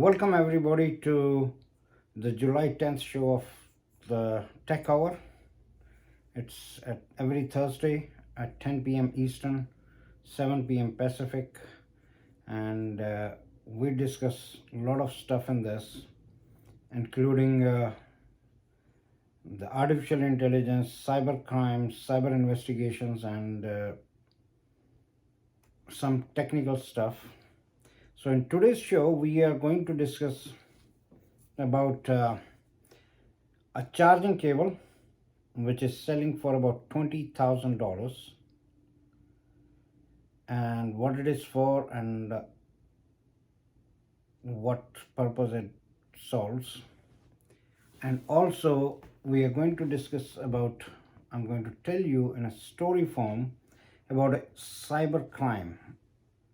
Welcome everybody to the July 10th show of the Tech Hour. It's at every Thursday at 10 p.m. Eastern, 7 p.m. Pacific, and we discuss a lot of stuff in this, including the artificial intelligence, cyber crimes, cyber investigations, and some technical stuff. So in today's show, we are going to discuss about a charging cable which is selling for about $20,000 and what it is for and what purpose it solves. And also we are going to discuss about, I'm going to tell you in a story form about a cyber crime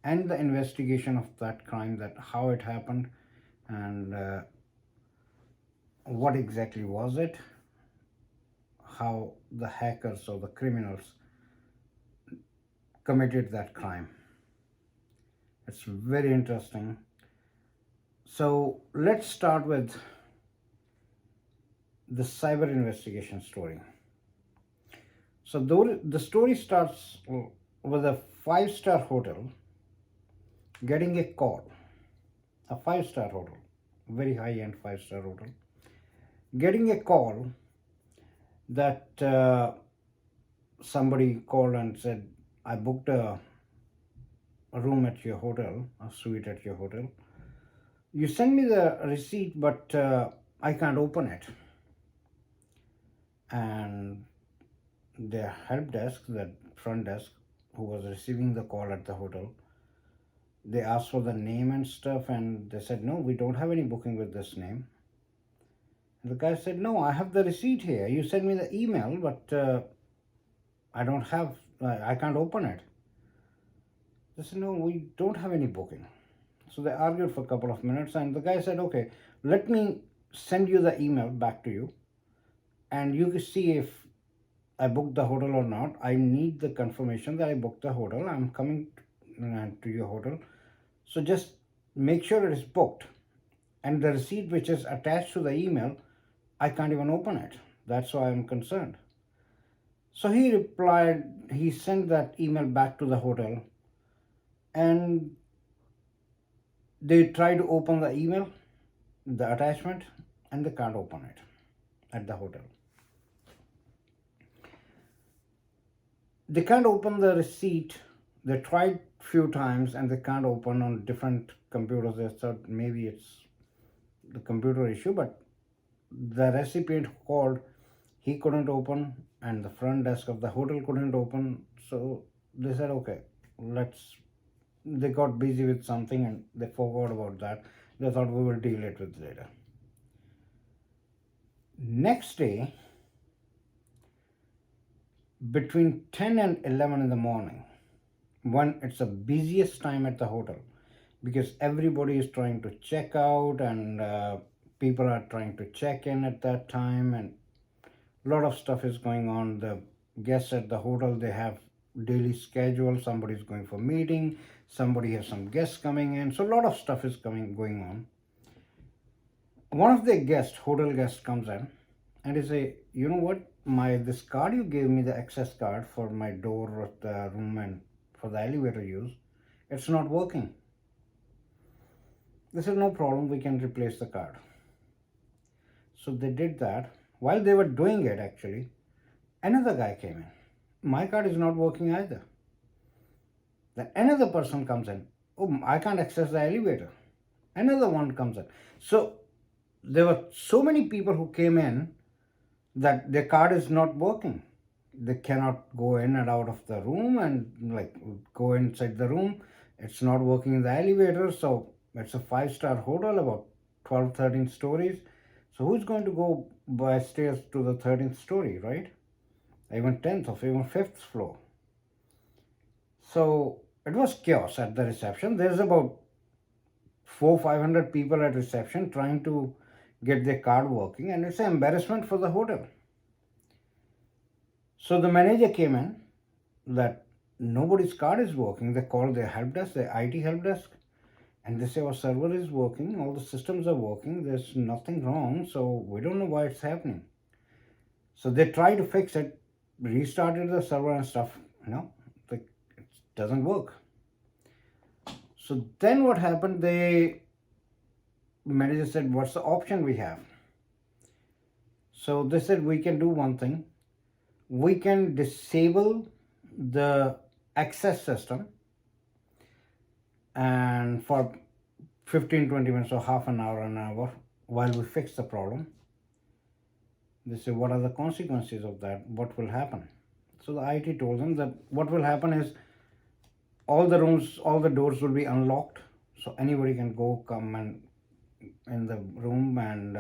and the investigation of that crime, that how it happened and what exactly was it, how the hackers or the criminals committed that crime. It's very interesting. So let's start with the cyber investigation story. So the story starts with a five-star hotel getting a call, a five-star hotel, very high-end five-star hotel, getting a call that somebody called and said, I booked a room at your hotel, a suite at your hotel. You send me the receipt, but I can't open it. And the help desk, the front desk, who was receiving the call at the hotel, they asked for the name and stuff, and they said, no, we don't have any booking with this name. And the guy said, no, I have the receipt here. You sent me the email, but I don't have, I can't open it. They said, no, we don't have any booking. So they argued for a couple of minutes, and the guy said, okay, let me send you the email back to you, and you can see if I booked the hotel or not. I need the confirmation that I booked the hotel. I'm coming to your hotel. So just make sure it is booked. And the receipt which is attached to the email, I can't even open it. That's why I'm concerned. So he replied, he sent that email back to the hotel, and they try to open the email, the attachment, and they can't open it at the hotel. They can't open the receipt. They tried few times and they can't open on different computers. They thought maybe it's the computer issue, but the recipient called, he couldn't open, and the front desk of the hotel couldn't open. So they said, okay, they got busy with something and they forgot about that. They thought we will deal it with later. Next day, between 10 and 11 in the morning, when it's the busiest time at the hotel, because everybody is trying to check out and people are trying to check in at that time, and a lot of stuff is going on. The guests at the hotel, they have daily schedule. Somebody's going for meeting, somebody has some guests coming in, so a lot of stuff is going on. One of the guests, hotel guest, comes in and he say, you know what, this card you gave me, the access card for my door of the room and for the elevator use, it's not working. They said, no problem, we can replace the card. So they did that. While they were doing it, actually, another guy came in. My card is not working either. Then another person comes in. Oh, I can't access the elevator. Another one comes in. So there were so many people who came in that their card is not working. They cannot go in and out of the room and go inside the room. It's not working in the elevator. So it's a five-star hotel, about 12, 13 stories. So who's going to go by stairs to the 13th story, right? Even 10th or even 5th floor. So it was chaos at the reception. There's about 400-500 people at reception trying to get their card working, and it's an embarrassment for the hotel. So the manager came in that nobody's card is working. They called their help desk, the IT help desk, And they say our server is working, all the systems are working, there's nothing wrong, so we don't know why it's happening. So they try to fix it, restarted the server and stuff. Like it doesn't work. So then what happened? The manager said, "What's the option we have?" So they said we can do one thing. We can disable the access system, and for 15-20 minutes or half an hour, while we fix the problem. They say, what are the consequences of that? What will happen? So the IT told them that what will happen is all the rooms, all the doors will be unlocked, so anybody can come and in the room, and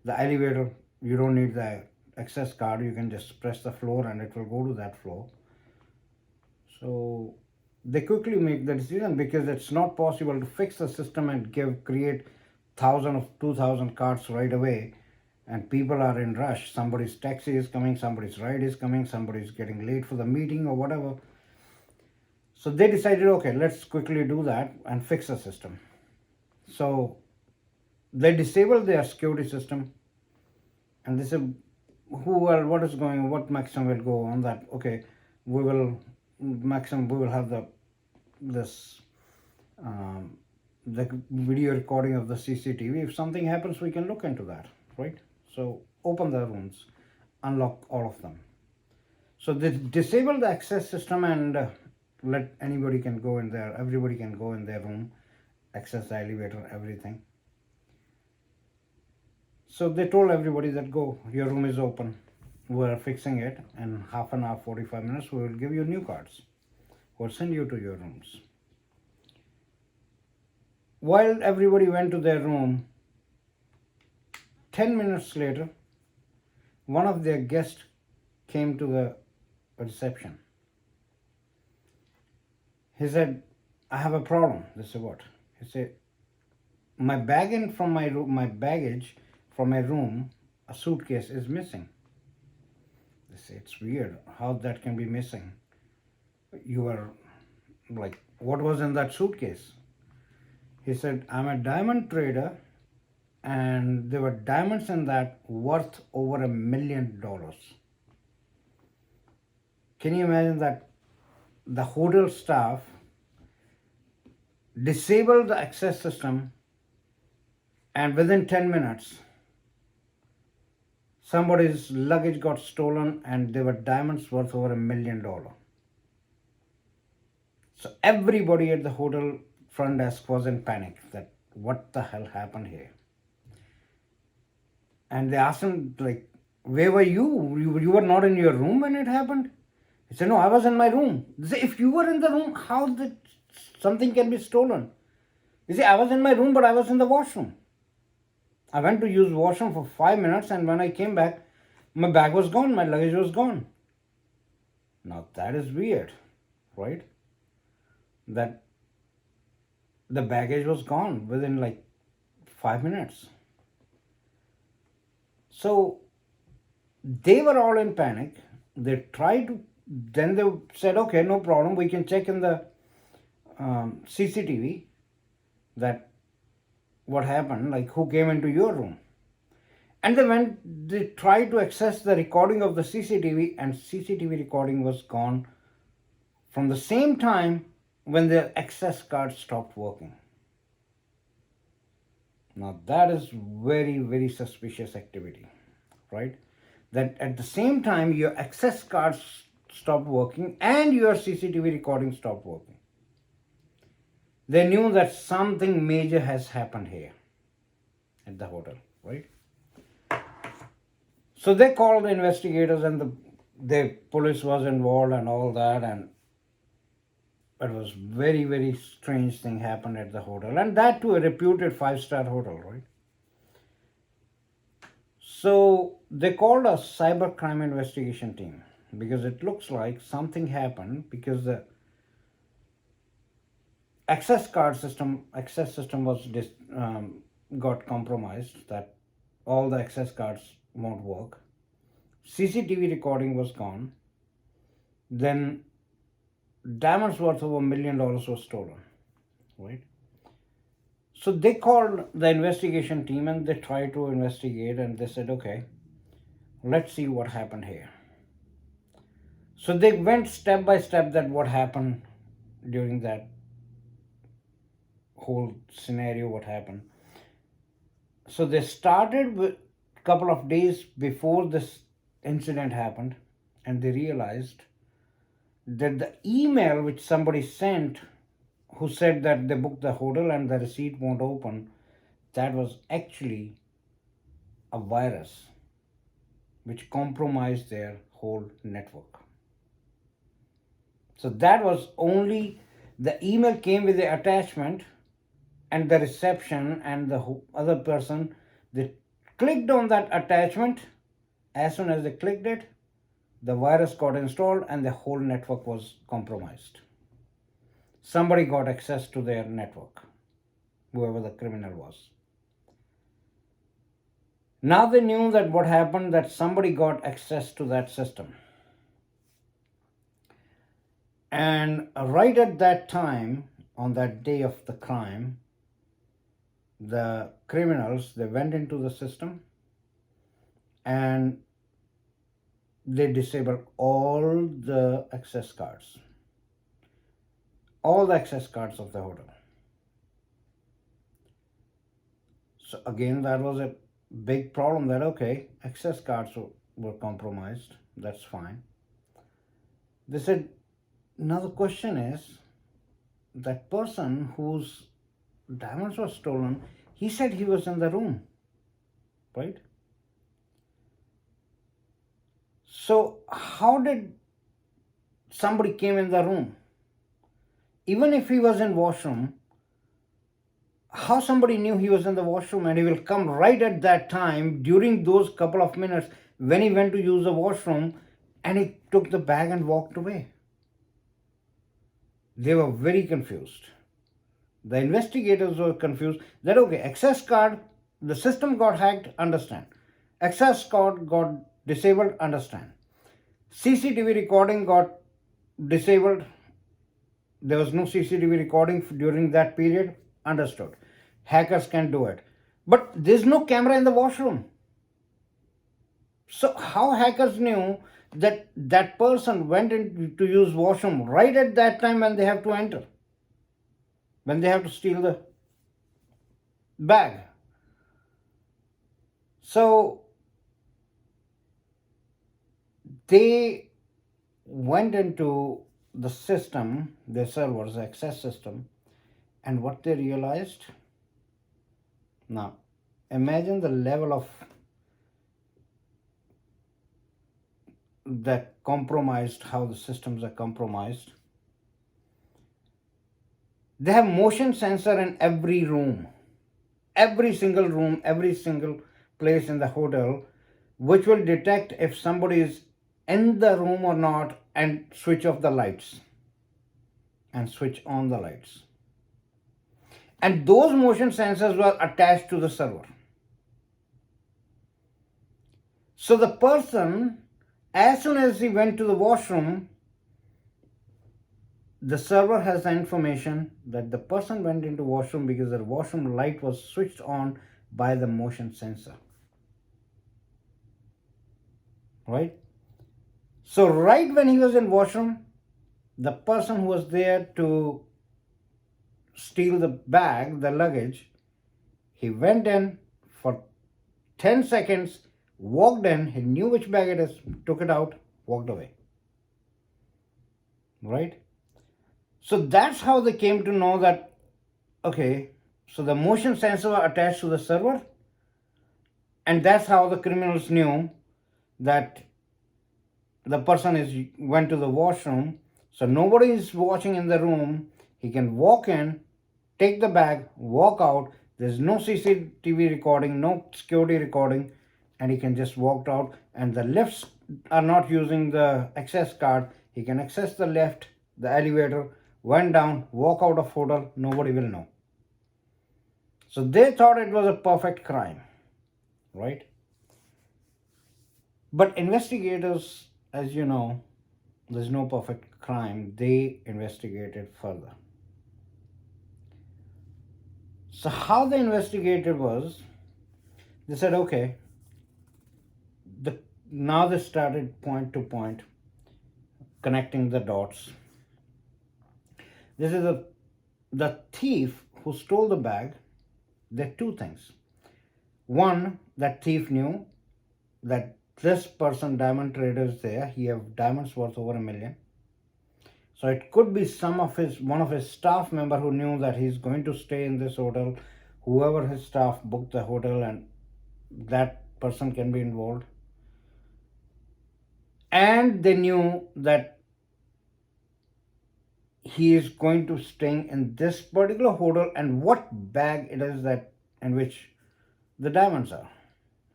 the elevator, you don't need the access card, you can just press the floor and it will go to that floor. So they quickly make the decision, because it's not possible to fix the system and create 1,000 of 2,000 cards right away, and people are in rush. Somebody's taxi is coming, somebody's ride is coming, somebody's getting late for the meeting or whatever. So they decided, okay, let's quickly do that and fix the system. So they disabled their security system, and they said, what is going on, what maximum will go on that? Okay, we will have this the video recording of the CCTV. If something happens, we can look into that, right? So open the rooms, unlock all of them. So they disable the access system and let anybody can go in there. Everybody can go in their room, access the elevator, everything. So they told everybody that go, your room is open. We're fixing it. In half an hour, 45 minutes, we will give you new cards. We'll send you to your rooms. While everybody went to their room, 10 minutes later, one of their guests came to the reception. He said, I have a problem. They said, what? He said, my baggage from my room, a suitcase is missing. They say, it's weird how that can be missing. You are like, what was in that suitcase? He said, I'm a diamond trader, and there were diamonds in that worth over $1 million. Can you imagine that? The hotel staff disabled the access system, and within 10 minutes, somebody's luggage got stolen and there were diamonds worth over $1 million. So everybody at the hotel front desk was in panic that what the hell happened here? And they asked him, like, where were you? You were not in your room when it happened? He said, no, I was in my room. They said, if you were in the room, how did something can be stolen? You see, I was in my room, but I was in the washroom. I went to use washroom for 5 minutes, and when I came back, my bag was gone, my luggage was gone. Now that is weird, right? That the baggage was gone within like 5 minutes. So they were all in panic. They tried to, then they said, okay, no problem, we can check in the CCTV that what happened, like who came into your room. And they tried to access the recording of the CCTV, and CCTV recording was gone from the same time when the access card stopped working. Now that is very, very suspicious activity, right? That at the same time your access cards stopped working and your CCTV recording stopped working. They knew that something major has happened here at the hotel, right? So they called the investigators, and the police was involved and all that, and it was very, very strange thing happened at the hotel, and that too a reputed 5-star hotel, right? So they called a cybercrime investigation team, because it looks like something happened, because the access system was got compromised, that all the access cards won't work. CCTV recording was gone. Then diamonds worth over $1 million was stolen, right? So they called the investigation team and they tried to investigate, and they said, okay, let's see what happened here. So they went step by step that what happened during that whole scenario, what happened. So they started with a couple of days before this incident happened, and they realized that the email which somebody sent who said that they booked the hotel and the receipt won't open, that was actually a virus which compromised their whole network. So that was only the email came with the attachment, and the reception and the other person, they clicked on that attachment. As soon as they clicked it, the virus got installed and the whole network was compromised. Somebody got access to their network, whoever the criminal was. Now they knew that what happened, that somebody got access to that system. And right at that time, on that day of the crime, the criminals, they went into the system and they disabled all the access cards of the hotel. So again, that was a big problem, that okay, access cards were compromised, that's fine. They said, now the question is, that person whose diamonds were stolen, he said he was in the room, right? So how did somebody came in the room? Even if he was in washroom, how somebody knew he was in the washroom and he will come right at that time during those couple of minutes when he went to use the washroom, and he took the bag and walked away? They were very confused. The investigators were confused that okay, access card, the system got hacked, understand. Access card got disabled, understand. CCTV recording got disabled. There was no CCTV recording during that period, understood. Hackers can do it. But there's no camera in the washroom. So how hackers knew that that person went in to use washroom right at that time when they have to enter, when they have to steal the bag? So they went into the system, the servers, the access system, and what they realized, now imagine the level of that compromised, how the systems are compromised. They have motion sensor in every room, every single place in the hotel, which will detect if somebody is in the room or not, and switch off the lights and switch on the lights. And those motion sensors were attached to the server. So the person, as soon as he went to the washroom, the server has the information that the person went into washroom because the washroom light was switched on by the motion sensor. Right? So right when he was in washroom, the person who was there to steal the bag, the luggage, he went in for 10 seconds, walked in, he knew which bag it is, took it out, walked away. Right? So that's how they came to know that, okay, so the motion sensor was attached to the server, and that's how the criminals knew that the person went to the washroom. So nobody is watching in the room. He can walk in, take the bag, walk out. There's no CCTV recording, no security recording, and he can just walk out. And the lifts are not using the access card. He can access the lift, the elevator, went down, walk out of hotel, nobody will know. So they thought it was a perfect crime, right? But investigators, as you know, there's no perfect crime. They investigated further. So how they investigated was, they said, okay, the now they started point to point connecting the dots. This is the thief who stole the bag. There are two things. One, that thief knew that this person, diamond trader, is there. He have diamonds worth over 1 million. So it could be one of his staff member who knew that he's going to stay in this hotel. Whoever his staff booked the hotel, and that person can be involved. And they knew that he is going to stay in this particular hotel, and what bag it is that in which the diamonds are,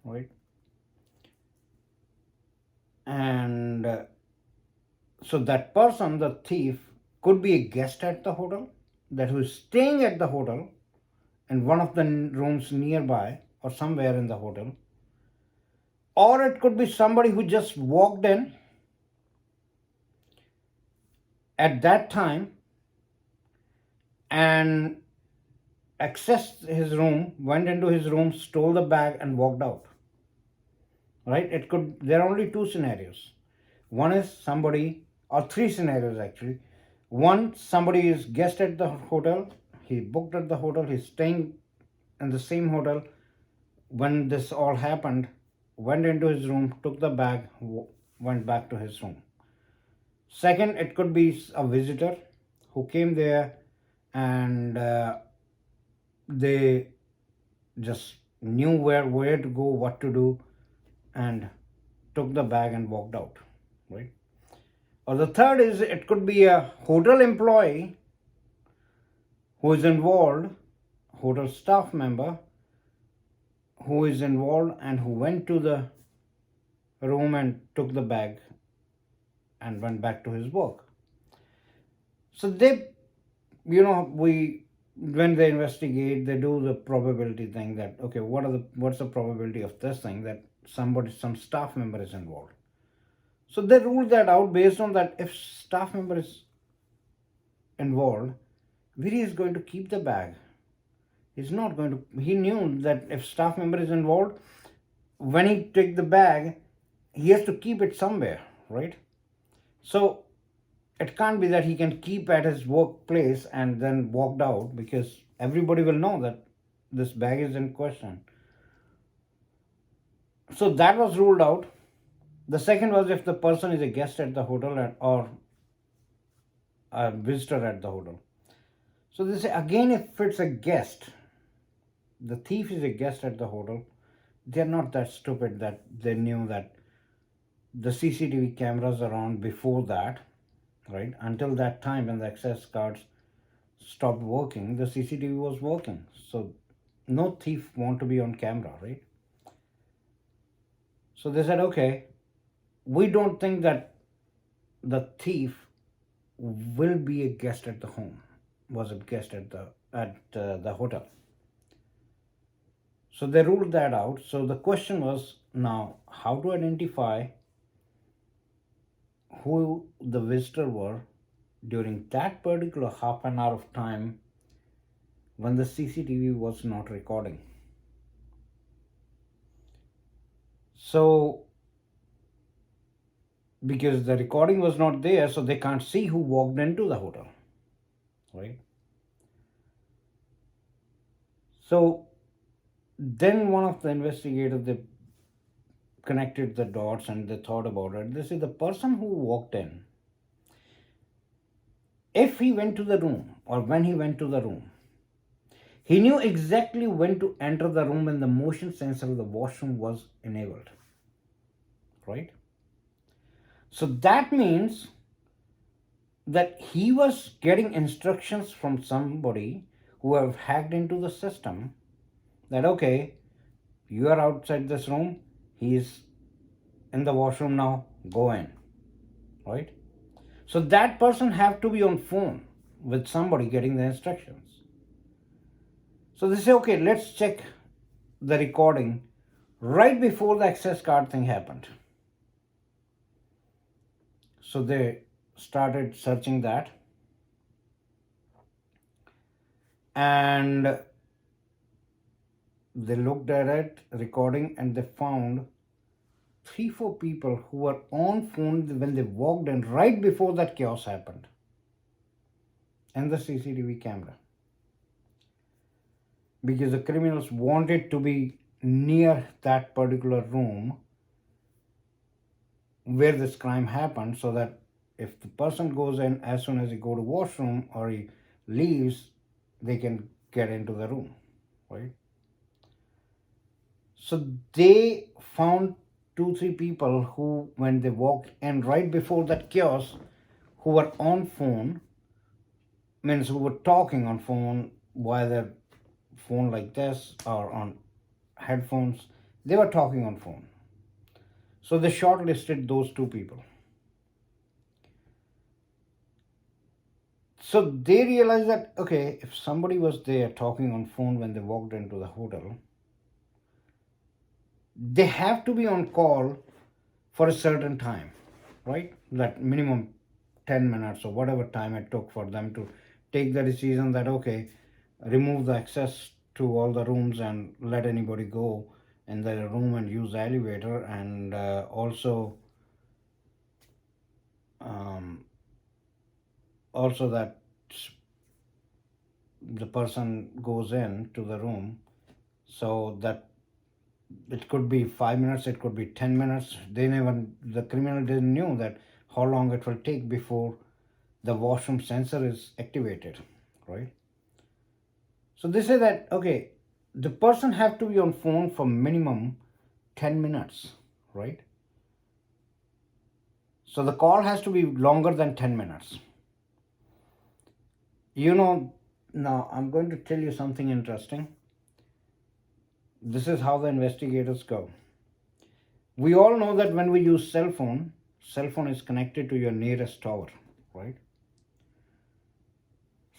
right? And so that person, the thief, could be a guest at the hotel, that who is staying at the hotel in one of the rooms nearby or somewhere in the hotel, or it could be somebody who just walked in at that time and accessed his room, went into his room, stole the bag, and walked out. Right? It could. There are only two scenarios. One is somebody, or three scenarios actually. One, somebody is guest at the hotel. He booked at the hotel. He's staying in the same hotel when this all happened. Went into his room, took the bag, went back to his room. Second, it could be a visitor who came there, and they just knew where to go, what to do, and took the bag and walked out, right? Or the third is, it could be a hotel employee who is involved, hotel staff member who is involved and who went to the room and took the bag and went back to his work. So they, when they investigate, they do the probability thing, that okay, what's the probability of this thing, that some staff member is involved. So they ruled that out. Based on that, if staff member is involved, where he is going to keep the bag? He's not going to. He knew that if staff member is involved, when he take the bag, he has to keep it somewhere, right? So it can't be that he can keep at his workplace and then walked out, because everybody will know that this bag is in question. So that was ruled out. The second was, if the person is a guest at the hotel or a visitor at the hotel. So they say, again, if it's a guest, the thief is a guest at the hotel, they're not that stupid that they knew that the CCTV cameras are on before that, right? Until that time when the access cards stopped working, the CCTV was working. So no thief want to be on camera, right? So they said, okay, we don't think that the thief will be a guest at the home, was a guest at the hotel. So they ruled that out. So the question was now how to identify who the visitor were during that particular half an hour of time when the CCTV was not recording. So because the recording was not there, so they can't see who walked into the hotel, right? So then one of the investigators, they connected the dots and they thought about it. This is the person who walked in. If he went to the room, or when he went to the room, he knew exactly when to enter the room when the motion sensor of the washroom was enabled, right? So that means that he was getting instructions from somebody who have hacked into the system, that okay, you are outside this room, he is in the washroom now, go in, right? So that person have to be on phone with somebody getting the instructions. So they say, okay, let's check the recording right before the access card thing happened. So they started searching that, and They looked at it, recording, and they found three, four people who were on phone when they walked in right before that chaos happened in the CCTV camera. Because the criminals wanted to be near that particular room where this crime happened, so that if the person goes in as soon as he go to washroom or he leaves, they can get into the room, right? So they found two, three people who, when they walked in right before that chaos, who were on phone, means who were talking on phone while their phone like this or on headphones. They were talking on phone. So they shortlisted those two people. So they realized that okay, if somebody was there talking on phone when they walked into the hotel, they have to be on call for a certain time, right? That minimum 10 minutes or whatever time it took for them to take the decision that okay, remove the access to all the rooms and let anybody go in the room and use the elevator, and um, also that the person goes in to the room, so that it could be 5 minutes, it could be 10 minutes. They never, the criminal didn't know that how long it will take before the washroom sensor is activated, right? So they say that okay, the person have to be on phone for minimum 10 minutes, right? So the call has to be longer than 10 minutes. You know, now I'm going to tell you something interesting. This is how the investigators go. We all know that when we use cell phone is connected to your nearest tower, right?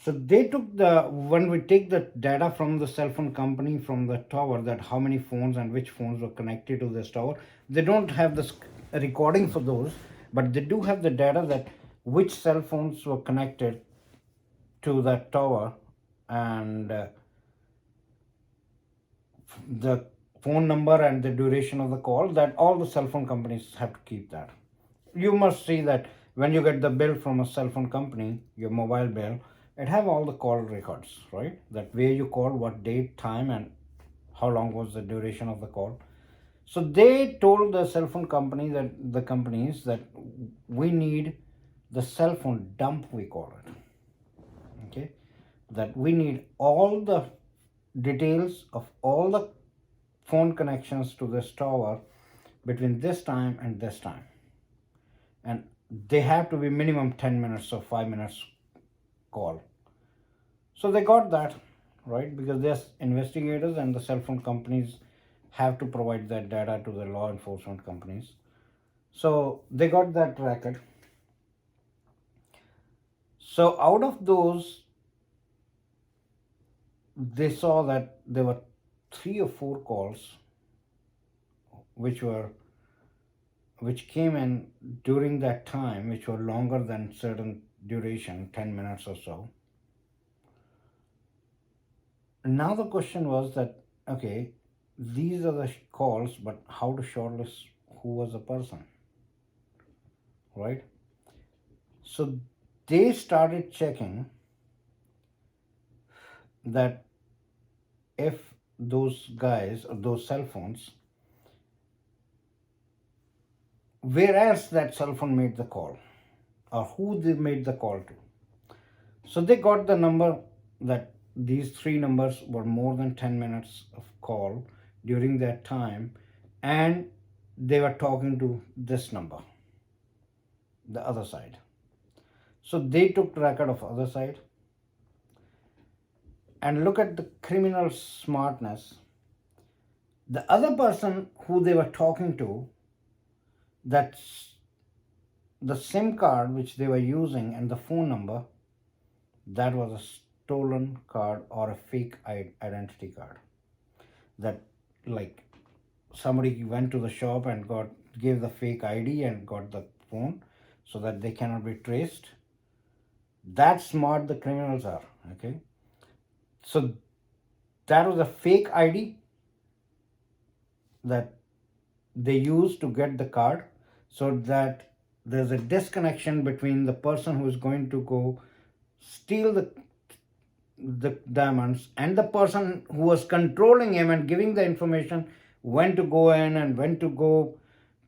So they took the, when we take the data from the cell phone company from the tower, that how many phones and which phones were connected to this tower, they don't have this recording for those, but they do have the data that which cell phones were connected to that tower, and the phone number and the duration of the call, that all the cell phone companies have to keep that. You must see that when you get the bill from a cell phone company, your mobile bill, it have all the call records, right? That where you call, what date, time, and how long was the duration of the call. So they told the cell phone company, that the companies, that we need the cell phone dump, we call it, okay? That we need all the details of all the phone connections to this tower between this time and this time, and they have to be minimum 10 minutes or 5 minutes call. So they got that, right? Because they're investigators and the cell phone companies have to provide that data to the law enforcement companies. So they got that record. So out of those, they saw that there were three or four calls which were which came in during that time, which were longer than certain duration, 10 minutes or so. Now the question was that okay, these are the calls, but how to shortlist who was the person, right? So they started checking that if those guys or those cell phones, where else that cell phone made the call or who they made the call to. So they got the number that these three numbers were more than 10 minutes of call during that time, and they were talking to this number, the other side. So they took record of other side, and look at the criminal smartness. The other person who they were talking to, that's the SIM card which they were using and the phone number, that was a stolen card or a fake identity card. That, like, somebody went to the shop and gave the fake ID and got the phone so that they cannot be traced. That smart the criminals are, okay? So that was a fake ID, that they use to get the card, so that there's a disconnection between the person who is going to go steal the diamonds and the person who was controlling him and giving the information when to go in and when to go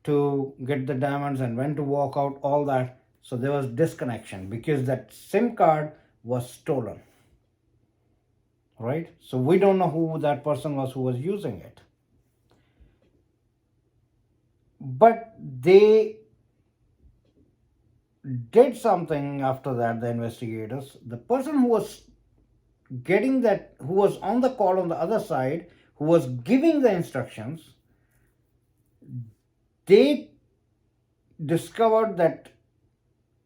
to get the diamonds and when to walk out, all that. So there was disconnection because that SIM card was stolen, right? So we don't know who that person was who was using it. But they did something after that, the investigators. The person who was getting that, who was on the call on the other side, who was giving the instructions, they discovered that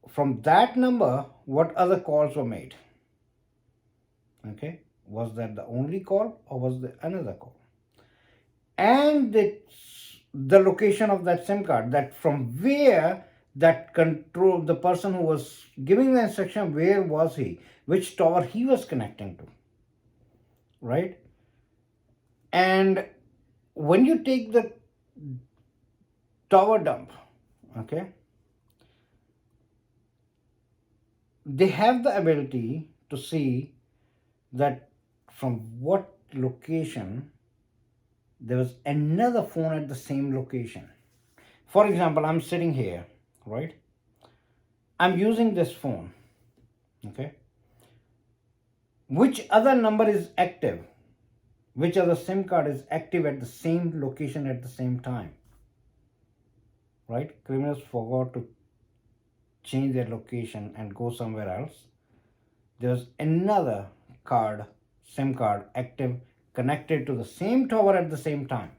from that number, what other calls were made. Okay, was that the only call or was there another call? And the location of that SIM card, that from where that control, the person who was giving the instruction, where was he, which tower he was connecting to, right? And when you take the tower dump, okay, they have the ability to see that from what location there was another phone at the same location. For example, I'm sitting here, right? I'm using this phone, okay? Which other number is active? Which other SIM card is active at the same location at the same time? Right? Criminals forgot to change their location and go somewhere else. There's another card, SIM card, active, connected to the same tower at the same time.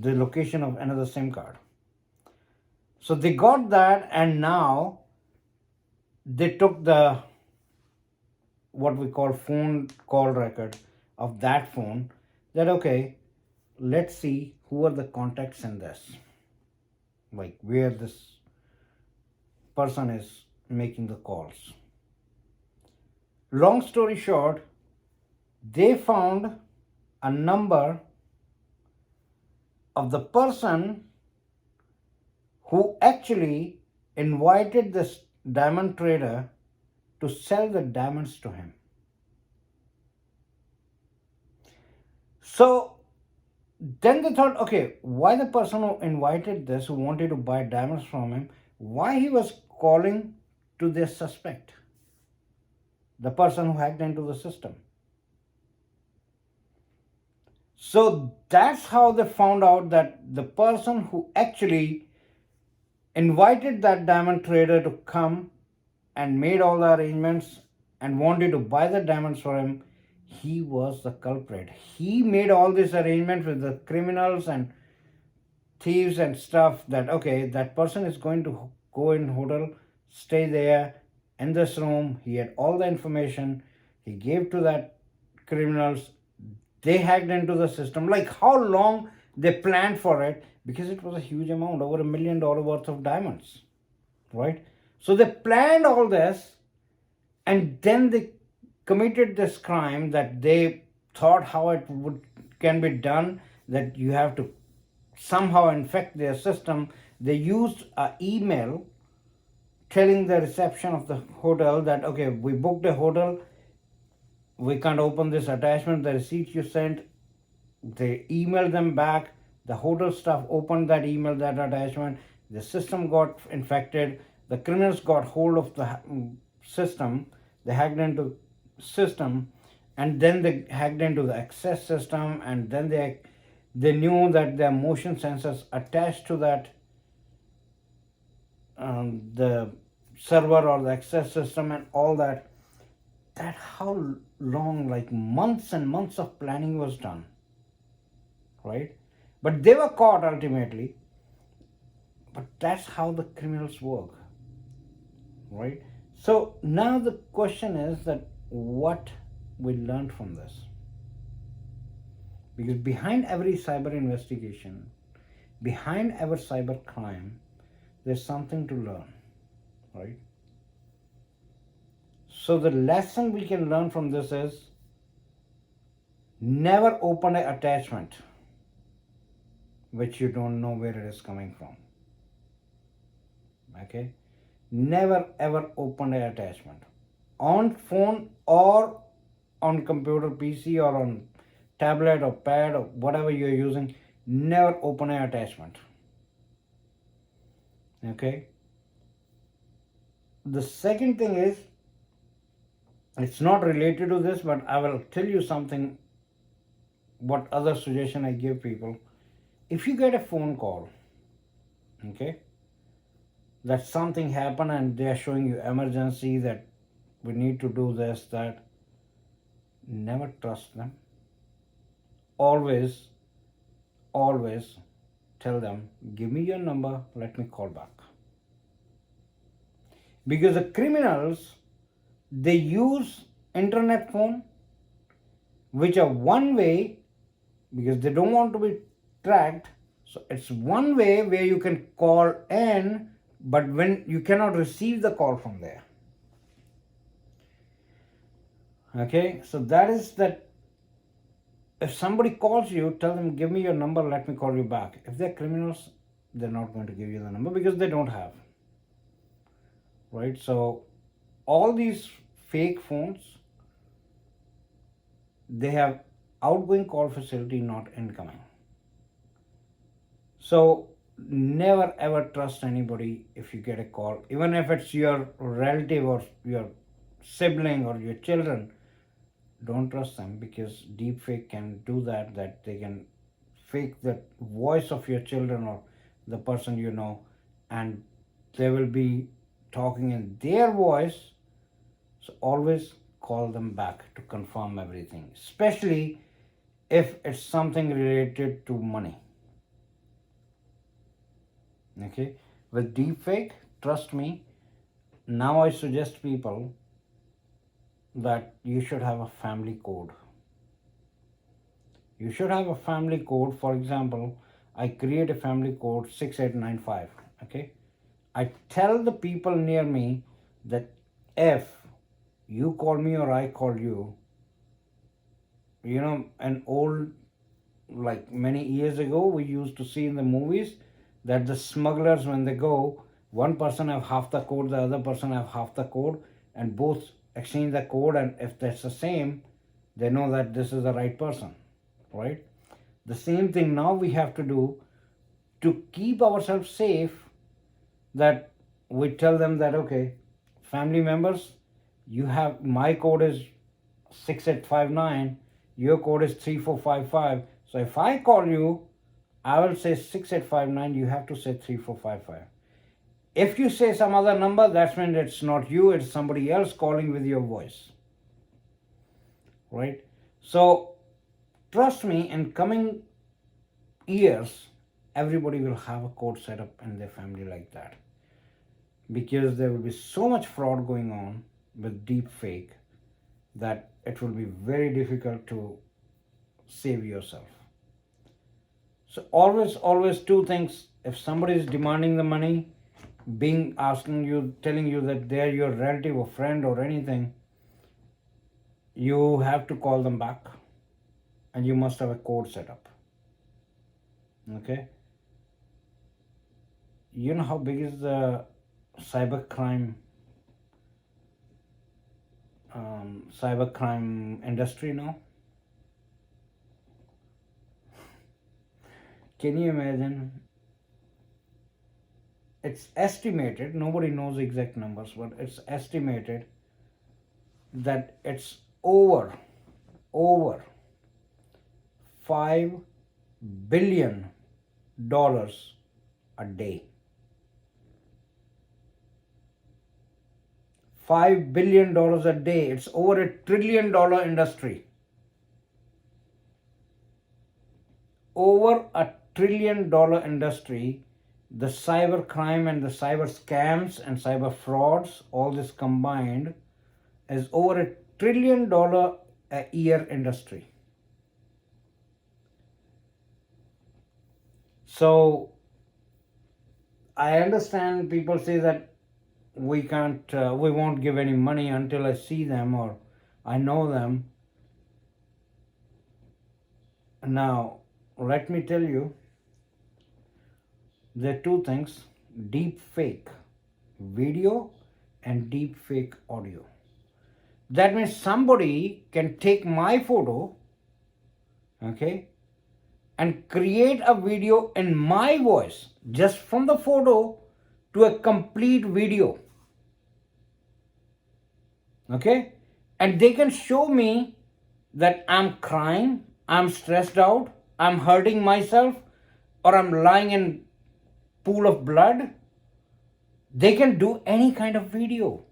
The location of another SIM card. So they got that, and now they took the what we call phone call record of that phone. That okay, let's see who are the contacts in this, like where this person is making the calls. Long story short, they found a number of the person who actually invited this diamond trader to sell the diamonds to him. So then they thought, okay, why the person who invited this, who wanted to buy diamonds from him, why he was calling to this suspect, the person who hacked into the system. So that's how they found out that the person who actually invited that diamond trader to come and made all the arrangements and wanted to buy the diamonds for him, he was the culprit. He made all these arrangements with the criminals and thieves and stuff, that okay, that person is going to go in hotel, stay there in this room. He had all the information. He gave to that criminals. They hacked into the system. Like how long they planned for it, because it was a huge amount, over $1 million worth of diamonds, right? So they planned all this, and then they committed this crime that they thought how it would can be done, that you have to somehow infect their system. They used an email telling the reception of the hotel that okay, we booked a hotel, we can't open this attachment, the receipt you sent. They emailed them back. The hotel staff opened that email, that attachment. The system got infected. The criminals got hold of the system. They hacked into system, and then they hacked into the access system, and then they knew that their motion sensors attached to that the server or the access system and all that. That how long, like months and months of planning was done, right? But they were caught ultimately. But that's how the criminals work, right? So now the question is that what we learned from this, because behind every cyber investigation, behind every cyber crime, there's something to learn, right? So the lesson we can learn from this is Never open an attachment which you don't know where it is coming from. Okay? Never ever open an attachment on phone or on computer, PC, or on tablet or pad or whatever you're using. Never open an attachment. Okay? The second thing is, it's not related to this, but I will tell you something, what other suggestion I give people. If you get a phone call, okay, that something happened and they are showing you emergency, that we need to do this, that, never trust them. Always, always tell them, give me your number, let me call back. Because the criminals, they use internet phone, which are one way, because they don't want to be tracked. So it's one way where you can call in, but when you cannot receive the call from there. Okay, so that is that. If somebody calls you, tell them, give me your number, let me call you back. If they're criminals, they're not going to give you the number because they don't have. Right? So all these fake phones, they have outgoing call facility, not incoming. So never ever trust anybody if you get a call, even if it's your relative or your sibling or your children. Don't trust them, because deepfake can do that they can fake the voice of your children or the person you know, and they will be talking in their voice. So always call them back to confirm everything, especially if it's something related to money. Okay, with deepfake, trust me, now I suggest people that you should have a family code. You should have a family code. For example, I create a family code 6895. Okay, I tell the people near me that if you call me or I call you, an old, like many years ago, we used to see in the movies that the smugglers, when they go, one person have half the code, the other person have half the code, and both exchange the code, and if that's the same, they know that this is the right person, right? The same thing now we have to do to keep ourselves safe, that we tell them that, okay, family members, you have, my code is 6859, your code is 3455. So if I call you, I will say 6859, you have to say 3455. If you say some other number, that's when it's not you, it's somebody else calling with your voice. Right? So trust me, in coming years, everybody will have a code set up in their family like that. Because there will be so much fraud going on with deep fake that it will be very difficult to save yourself. So always two things. If somebody is demanding the money, asking you, telling you that they're your relative or friend or anything, you have to call them back, and you must have a code set up. Okay? You know how big is the cybercrime industry now? Can you imagine? It's estimated, nobody knows the exact numbers, but it's estimated that it's over $5 billion a day. $5 billion a day. It's over $1 trillion industry. Over $1 trillion industry. The cyber crime and the cyber scams and cyber frauds, all this combined, is over $1 trillion a year industry. So I understand people say that we won't give any money until I see them or I know them. Now, let me tell you, there are two things: deep fake video and deep fake audio. That means somebody can take my photo, okay, and create a video in my voice just from the photo to a complete video, okay, and they can show me that I'm crying, I'm stressed out, I'm hurting myself, or I'm lying in pool of blood. They can do any kind of video.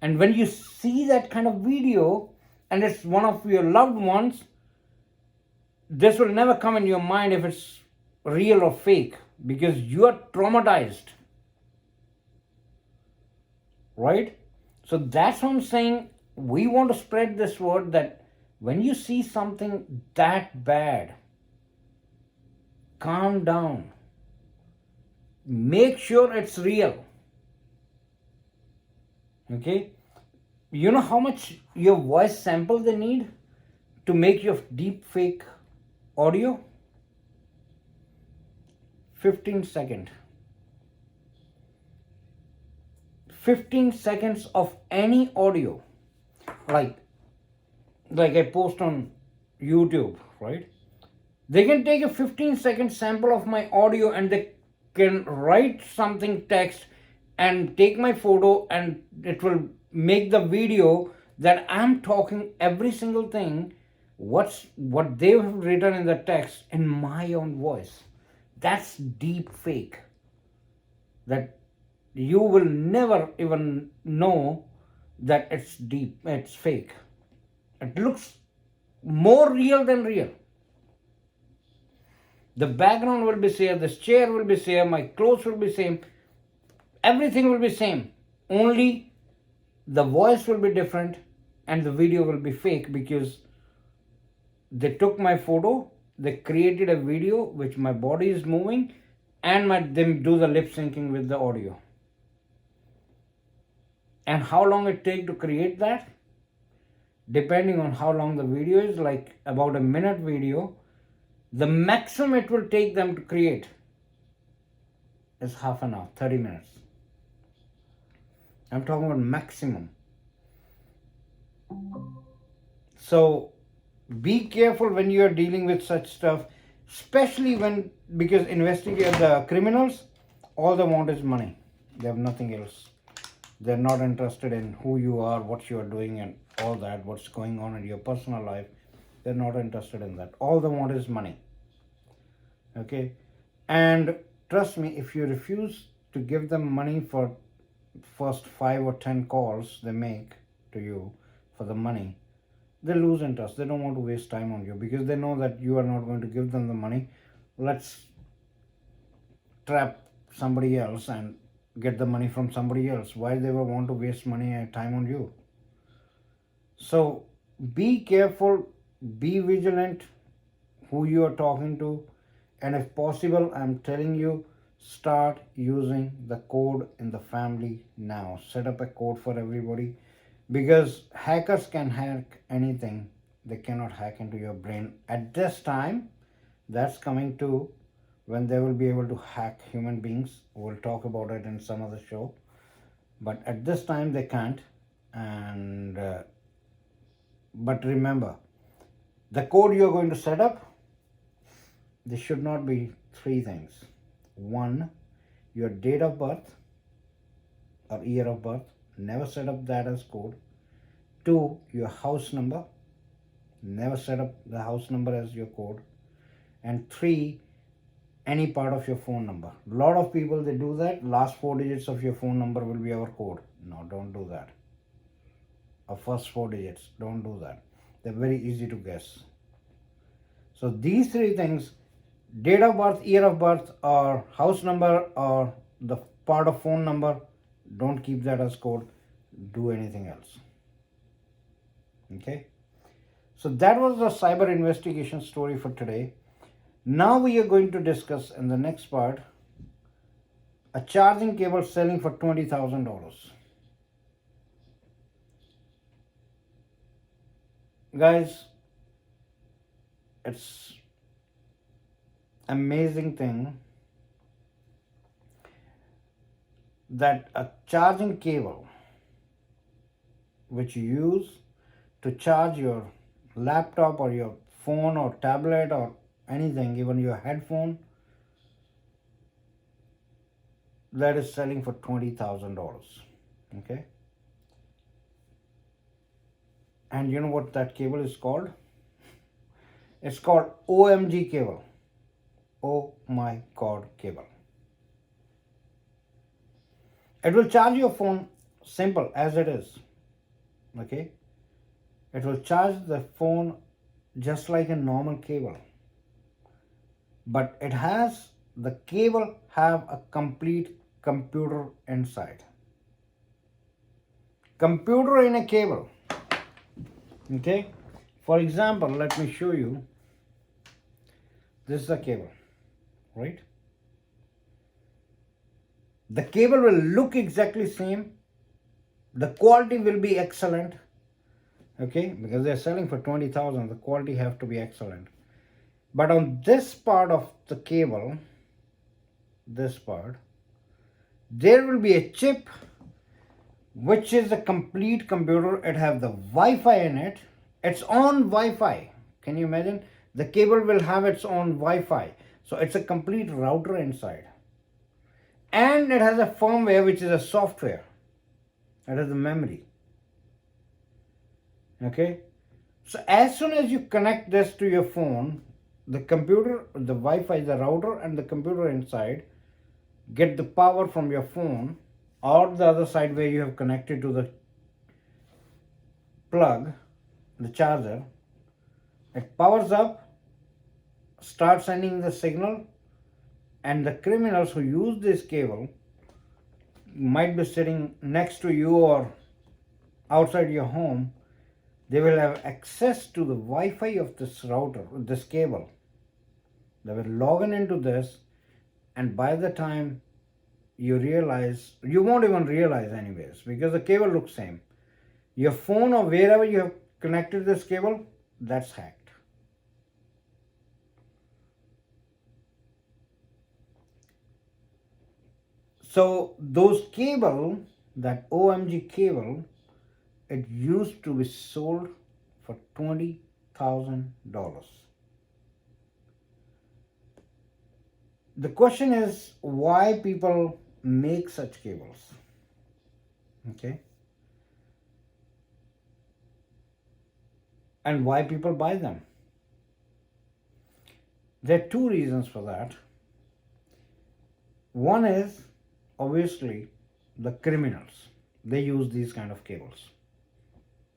And when you see that kind of video and it's one of your loved ones, this will never come in your mind if it's real or fake, because you are traumatized, right? So that's what I'm saying. We want to spread this word that when you see something that bad, calm down. Make sure it's real. Okay? You know how much your voice sample they need to make your deep fake audio? 15 seconds. 15 seconds of any audio. Like I post on YouTube, right? They can take a 15-second sample of my audio and they can write something text and take my photo, and it will make the video that I'm talking every single thing what they have written in the text in my own voice. That's deep fake. That you will never even know that it's fake. It looks more real than real. The background will be same, this chair will be same, my clothes will be same, everything will be same. Only the voice will be different and the video will be fake, because they took my photo, they created a video which my body is moving, and they do the lip syncing with the audio. And how long it take to create that? Depending on how long the video is, like about a minute video, the maximum it will take them to create is half an hour, 30 minutes. I'm talking about maximum. So be careful when you are dealing with such stuff, especially because investigate the criminals, all they want is money. They have nothing else. They're not interested in who you are, what you are doing, and all that, what's going on in your personal life. They're not interested in that. All they want is money. Okay? And trust me, if you refuse to give them money for first 5 or 10 calls they make to you for the money, they lose interest. They don't want to waste time on you because they know that you are not going to give them the money. Let's trap somebody else and get the money from somebody else. Why they will want to waste money and time on you? So be careful, be vigilant who you are talking to, and if possible, I'm telling you, start using the code in the family now. Set up a code for everybody, because hackers can hack anything. They cannot hack into your brain at this time. That's coming to when they will be able to hack human beings. We'll talk about it in some other show, but at this time they can't. And but remember, the code you're going to set up, there should not be three things. One, your date of birth or year of birth, never set up that as code. Two, your house number, never set up the house number as your code. And three, any part of your phone number. A lot of people, they do that. Last 4 digits of your phone number will be our code. No, don't do that. Or first 4 digits, don't do that. They're very easy to guess. So these three things, date of birth, year of birth, or house number, or the part of phone number, don't keep that as code. Do anything else. Okay? So that was the cyber investigation story for today. Now we are going to discuss in the next part a charging cable selling for $20,000. Guys, it's amazing thing that a charging cable which you use to charge your laptop or your phone or tablet or anything, even your headphone, that is selling for $20,000. Okay, and you know what that cable is called? It's called OMG cable. Oh my God cable. It will charge your phone simple as it is. Okay, it will charge the phone just like a normal cable, but the cable have a complete computer inside. Computer in a cable. Okay, for example, let me show you. This is a cable, right? The cable will look exactly same. The quality will be excellent. Okay, because they're selling for 20,000, the quality have to be excellent. But on this part of the cable, this part, there will be a chip which is a complete computer. It have the Wi-Fi in it. Its own Wi-Fi. Can you imagine? The cable will have its own Wi-Fi. So it's a complete router inside. And it has a firmware which is a software. It has a memory. Okay. So as soon as you connect this to your phone, the computer, the Wi-Fi, the router and the computer inside get the power from your phone or the other side where you have connected to the plug, the charger. It powers up, starts sending the signal, and the criminals who use this cable might be sitting next to you or outside your home. They will have access to the Wi-Fi of this router, this cable. They will log into this, and by the time you realize, you won't even realize anyways, because the cable looks same. Your phone or wherever you have connected this cable, that's hacked. So those cable, that OMG cable, it used to be sold for $20,000. The question is why people make such cables. Okay, and why people buy them. There are two reasons for that. One is obviously the criminals. They use these kind of cables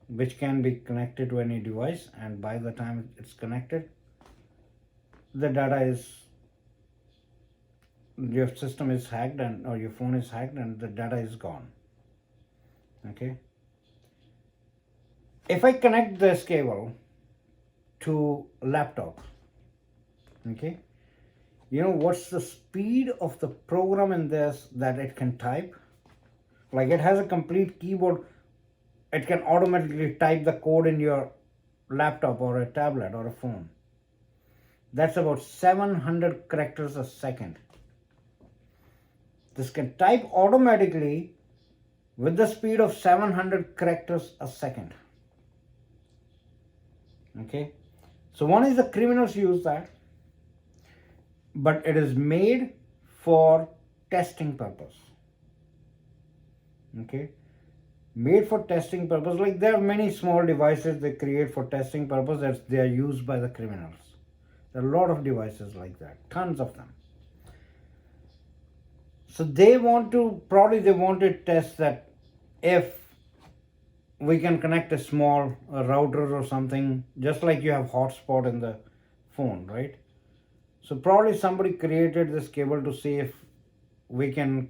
which can be connected to any device, and by the time it's connected, the data is, your system is hacked and or your phone is hacked and the data is gone. Okay, if I connect this cable to laptop, okay, you know what's the speed of the program in this that it can type? Like it has a complete keyboard. It can automatically type the code in your laptop or a tablet or a phone. That's about 700 characters a second. This can type automatically with the speed of 700 characters a second. Okay, so one is the criminals use that, but it is made for testing purpose. Okay, made for testing purpose. Like there are many small devices they create for testing purpose that they are used by the criminals. There are a lot of devices like that, tons of them. So they want to test that if we can connect a small router or something, just like you have hotspot in the phone, right? So probably somebody created this cable to see if we can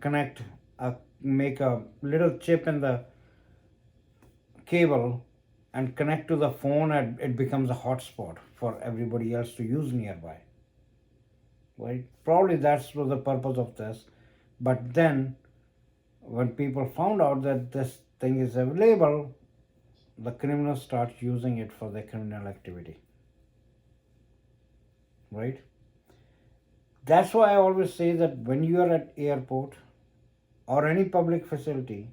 make a little chip in the cable and connect to the phone, and it becomes a hotspot for everybody else to use nearby, right? Probably that's was the purpose of this. But then when people found out that this thing is available, the criminals start using it for their criminal activity. right? That's why I always say that when you are at airport or any public facility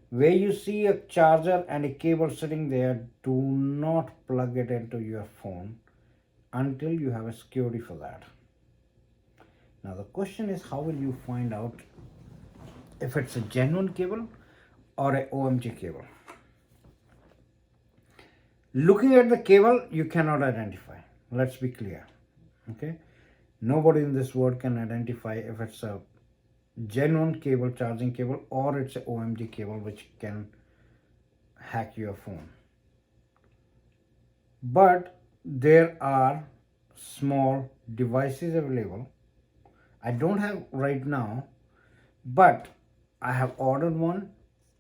where you see a charger and a cable sitting there, do not plug it into your phone until you have a security for that. Now the question is, how will you find out if it's a genuine cable or a OMG cable? Looking at the cable, you cannot identify. Let's be clear. Okay? Nobody in this world can identify if it's a genuine cable, charging cable, or it's a OMG cable which can hack your phone. But there are small devices available. I don't have right now, but I have ordered one,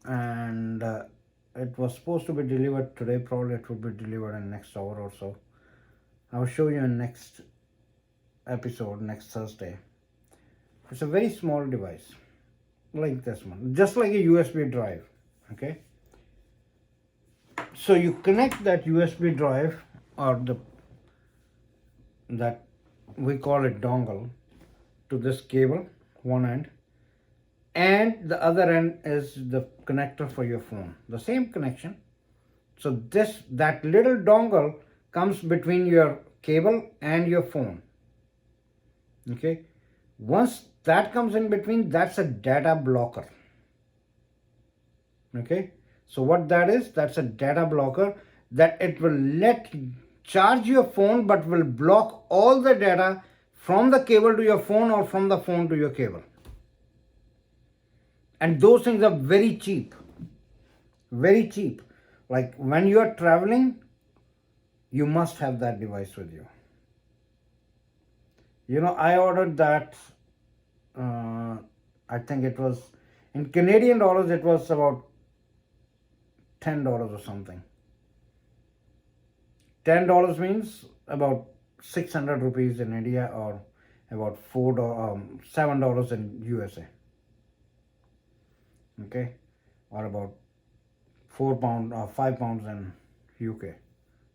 and it was supposed to be delivered today. Probably it will be delivered in next hour or so. I'll show you in next episode, next Thursday. It's a very small device, like this one, just like a USB drive. Okay. So you connect that USB drive, or that we call it dongle, to this cable, one end, and the other end is the connector for your phone, the same connection. So that little dongle comes between your cable and your phone. Okay, once that comes in between, that's a data blocker. Okay, so what that is, that's a data blocker, that it will let charge your phone but will block all the data from the cable to your phone or from the phone to your cable. And those things are very cheap, very cheap. Like when you are traveling, you must have that device with you. I ordered that, I think it was, in Canadian dollars, it was about $10 or something. $10 means about 600 rupees in India, or about $7 in USA. Okay, or about £4 or £5 in UK,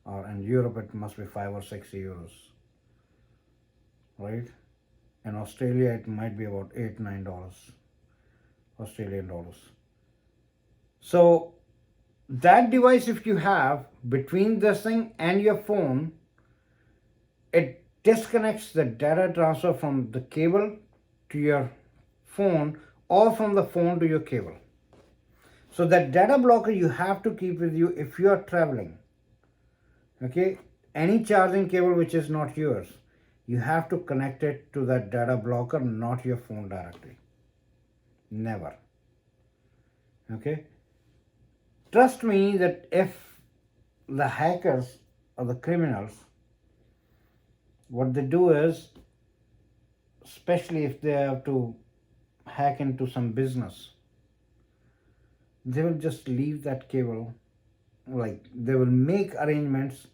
or in Europe it must be 5 or 6 euros, right? In Australia it might be about $8-9 Australian dollars. So that device, if you have between this thing and your phone, it disconnects the data transfer from the cable to your phone, or from the phone to your cable. So that data blocker you have to keep with you if you are traveling. Okay, any charging cable which is not yours, you have to connect it to that data blocker, not your phone directly. Never. Okay, trust me that if the hackers or the criminals, what they do is, especially if they have to hack into some business, they will just leave that cable, like they will make arrangements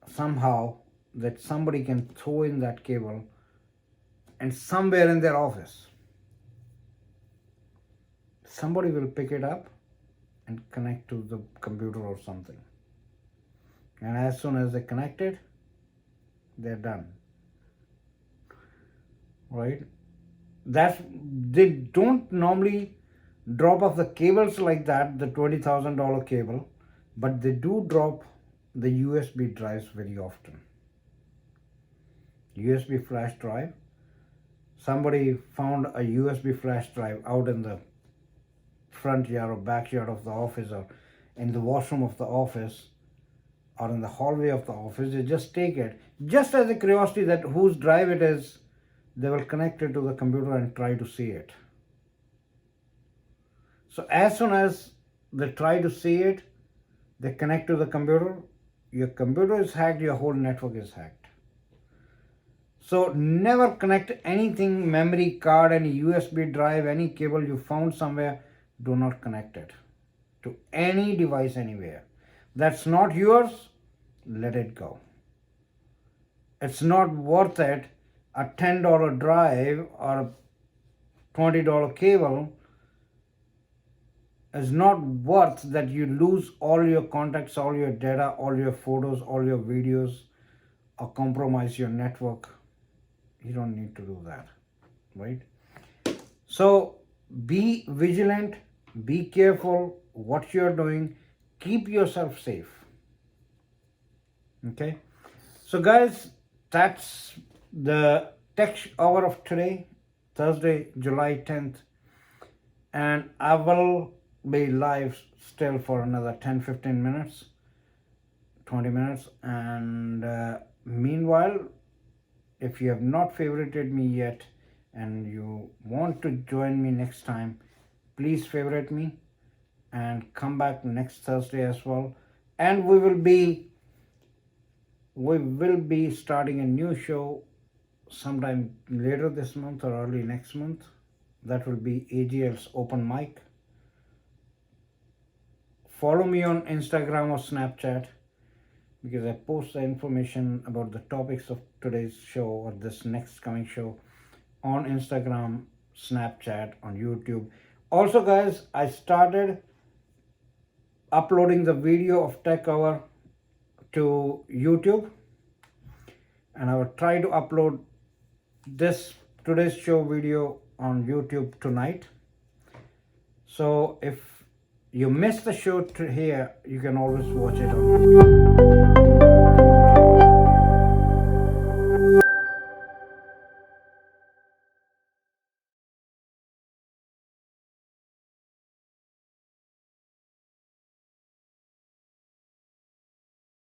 somehow that somebody can throw in that cable, and somewhere in their office somebody will pick it up and connect to the computer or something, and as soon as they connect it, they're done, right? They don't normally drop off the cables like that, the $20,000 cable, but they do drop the USB drives very often. USB flash drive. Somebody found a USB flash drive out in the front yard or backyard of the office, or in the washroom of the office, or in the hallway of the office. They just take it, just as a curiosity that whose drive it is. They will connect it to the computer and try to see it. So as soon as they try to see it, they connect to the computer. Your computer is hacked, your whole network is hacked. So never connect anything, memory card, any USB drive, any cable you found somewhere, do not connect it to any device anywhere. That's not yours, let it go. It's not worth it. A $10 drive or a $20 cable is not worth that you lose all your contacts, all your data, all your photos, all your videos, or compromise your network. You don't need to do that, right? So be vigilant, be careful what you're doing, keep yourself safe. Okay, so guys, that's the tech hour of today, Thursday, July 10th, and I will be live still for another 10-15 minutes, 20 minutes. And meanwhile, if you have not favorited me yet and you want to join me next time, please favorite me and come back next Thursday as well. And we will be starting a new show sometime later this month or early next month. That will be AGL's open mic. Follow me on Instagram or Snapchat, because I post the information about the topics of today's show or this next coming show on Instagram, Snapchat, on YouTube. Also, guys, I started uploading the video of Tech Hour to YouTube, and I will try to upload this today's show video on YouTube tonight. So if you missed the show here, you can always watch it on YouTube.